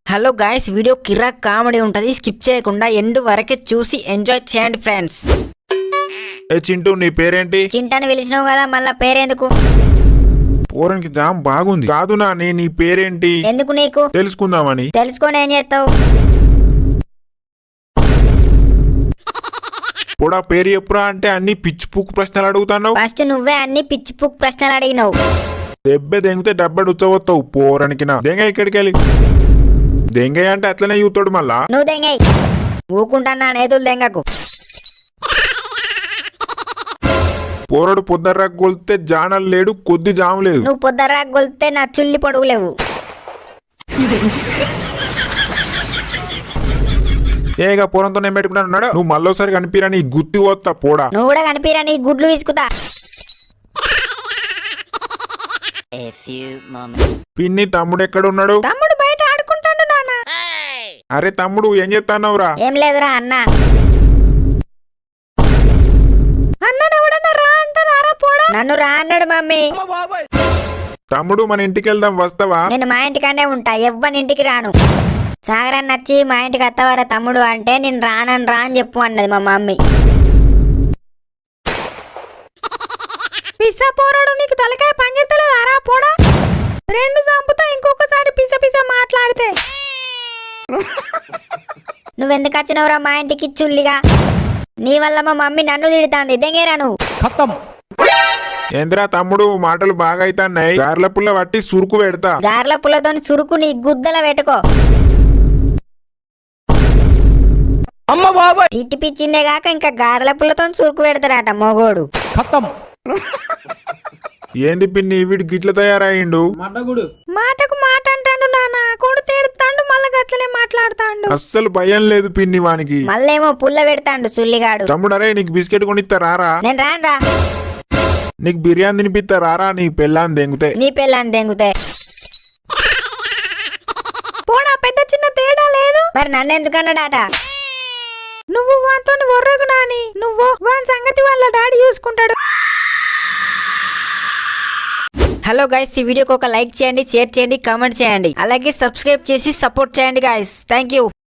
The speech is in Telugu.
హలో గాయ్స్, వీడియో కిరాక్ కామెడీ ఉంటది, స్కిప్ చేయకుండా ఎండ్ వరకే చూసి ఎంజాయ్ చేయండి ఫ్రెండ్స్. ఏ చింటూ, నీ పేరేంటి? చింటాని పిలిచినావు కదా, మళ్ళా పేరెందుకు? పోరానికి జామ్ బాగుంది. కాదు నాని, నీ పేరేంటి? ఎందుకు నీకు? తెలుసుకుందామని. తెలుసుకొని ఏం చేస్తావు? పోడా పేరు చెప్పురా అంటే అన్ని పిచ్చి పుక్కు ప్రశ్నలు అడుగుతావు. ఫస్ట్ నువ్వే అన్ని పిచ్చి పుక్ ప్రశ్నలు అడిగినావు. దెబ్బ దెంగితే డబ్బడు ఉచ్చవస్తావు. పోరానికి నా దెంగ ఇక్కడికి వెళ్ళి దెంగయ్య అంటే అట్లనే చూస్తాడు. మళ్ళా నువ్వు దెంగై ఊకుంటానా? నేతులు దెంగకు. పోరడు పొద్దర్రా కొలితే జానలు లేడు, కొద్ది జాము లేదు. నువ్వు పొద్దరా గొలితే నా చుల్లి పొడుగు లేవు. ఏగా పోరంతో నేను పెట్టుకున్నాడు. నువ్వు మళ్ళోసారి కనిపిరా నీ గుత్తి పోతా పోడా. నువ్వు కూడా కనిపిరా నీ గుడ్లు తీసుకుతా. పిన్ని తమ్ముడు ఎక్కడున్నాడు? తమ్ముడు బయట ఆడుకుంటాడు నాన్న. అరే తమ్ముడు ఏం చేస్తానవురా? ఏం లేదురా అన్న. నన్ను రా అన్నాడు మమ్మీ. తమ్ముడు మన ఇంటికి వెళ్దాం, వస్తావా? నేను మా ఇంటికానే ఉంటా, ఎవ్వని ఇంటికి రాను. సాగరాన్ని నచ్చి మా ఇంటికి వస్తావారా తమ్ముడు అంటే నేను రానని రా అని చెప్పు అన్నది మా మమ్మీ. పిస్స పోరాడు, నీకు తలకాయ పనిచేస్తలేదు అరా పోడా. రెండు చంపుతా ఇంకొకసారి పిస పిస మాట్లాడితే. నువ్వెందుకు వచ్చినవురా మా ఇంటికి చుల్లిగా? నీ వల్ల మా మమ్మీ నన్ను తిడుతాంది. దెంగేరా నువ్వు. ఏంద్రా తమ్ముడు, మాటలు బాగా అయితాన్నాయి. గార్ల పుల్ల పట్టి సురుకు పెడతా. గార్ల పుల్లతోని సురుకు నీ గుద్దల పెట్టుకో. తిట్టి పిచ్చిందే గాక ఇంకా గార్ల పుల్లతో సురుకు పెడతారట మొగోడు. ఏంది పిన్ని వీడు గిట్ల తయారయ్యిండు? మాటకు మాట అంటాడు నాన్న. కొడు తేడుతాండు, మళ్ళా గట్లనే మాట్లాడుతాండు. అస్సలు భయం లేదు పిన్ని వానికి. మళ్ళేమో పుల్ల పెడతాండు సుల్లిగాడు. తమ్ముడు అరే నీకు బిస్కెట్ కొనిస్తా రారా? నేను రానురా. నీకు బిర్యానీ తినిపిస్తా రారా? నీ పెళ్ళాన్ని దెంగుతే. నీ పెళ్ళాన్ని దెంగుతే. పోడా, పెద్ద చిన్న తేడా లేదు. మరి నన్ను ఎందుకన్నాడాట? నువ్వు వాంతో వర్రకు నాని. నువ్వు వాని సంగతి వాళ్ళ డాడీ చూసుకుంటాడు. హలో గైస్, ఈ వీడియోకి ఒక లైక్ చేయండి, షేర్ చేయండి, కామెంట్ చేయండి, అలాగే సబ్స్క్రైబ్ చేసి సపోర్ట్ చేయండి గైస్. Thank you.